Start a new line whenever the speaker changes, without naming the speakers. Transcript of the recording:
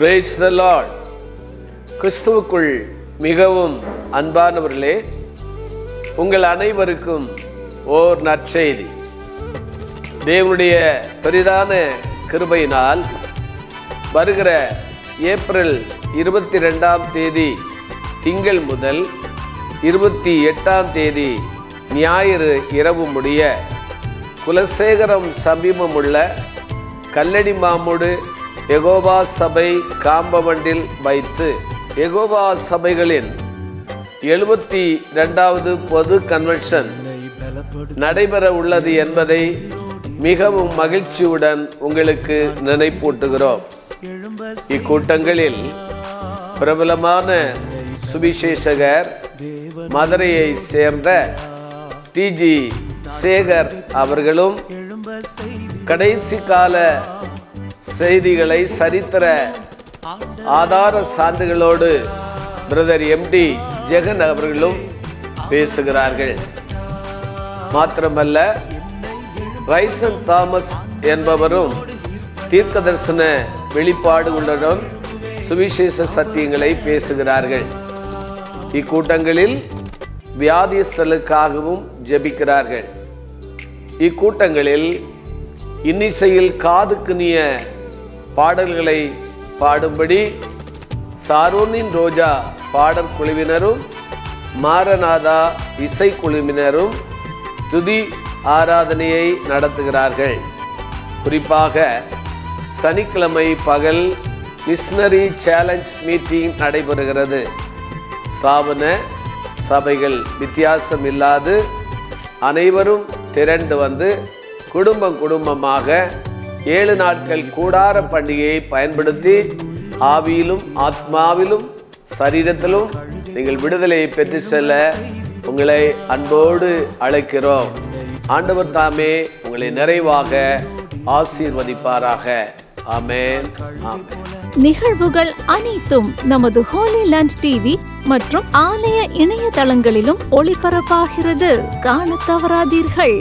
Praise the Lord. கிறிஸ்துவுக்குள் மிகவும் அன்பானவர்களே, உங்கள் அனைவருக்கும் ஓர் நற்செய்தி. தேவனுடைய பெரிதான கிருபையினால் வருகிற ஏப்ரல் 22 திங்கள் முதல் 28 ஞாயிறு இரவு முடிய குலசேகரம் சமீபமுள்ள கல்லடி மாமூடு யெகோவா சபை காம்பவுண்டில் வைத்து யெகோவா சபைகளின் 72வது பொது கன்வென்ஷன் நடைபெற உள்ளது என்பதை மிகவும் மகிழ்ச்சியுடன் உங்களுக்கு நினைப்பூட்டுகிறோம். இக்கூட்டங்களில் பிரபலமான சுவிசேஷகர் மதுரையை சேர்ந்த டிஜி சேகர் அவர்களும் கடைசி கால செய்திகளை சரித்திர ஆதார சான்றுகளோடு பிரதர் எம்டி ஜெகன் அவர்களும் பேசுகிறார்கள். மாத்திரமல்ல, ரைசன் தாமஸ் என்பவரும் தீர்க்க தரிசன வெளிப்பாடுகளுடன் சுவிசேஷ சத்தியங்களை பேசுகிறார்கள். இக்கூட்டங்களில் வியாதிஸ்தலுக்காகவும் ஜெபிக்கிறார்கள். இக்கூட்டங்களில் இன்னிசையில் காதுக்குனிய பாடல்களை பாடும்படி சாரோனின் ரோஜா பாடற் குழுவினரும் மாரநாதா இசைக்குழுவினரும் துதி ஆராதனையை நடத்துகிறார்கள். குறிப்பாக சனிக்கிழமை பகல் மிஷனரி சேலஞ்ச் மீட்டிங் நடைபெறுகிறது. ஸ்தாபன சபைகள் வித்தியாசம் இல்லாது அனைவரும் திரண்டு வந்து குடும்பமாக 7 நாட்கள் கூடார பண்டிகையை பயன்படுத்தி ஆவியிலும் ஆத்மாவிலும் சரீரத்திலும் நீங்கள் விடுதலையை பெற்று செல்ல உங்களை அன்போடு அழைக்கிறோம். ஆண்டவர் தாமே உங்களை நிறைவாக ஆசீர்வதிப்பாராக. ஆமென், ஆமென்.
நிகழ்வுகள் அனைத்தும் நமது ஹோலி லேண்ட் டிவி மற்றும் ஆலய இணையதளங்களிலும் ஒளிபரப்பாகிறது. காண தவறாதீர்கள்.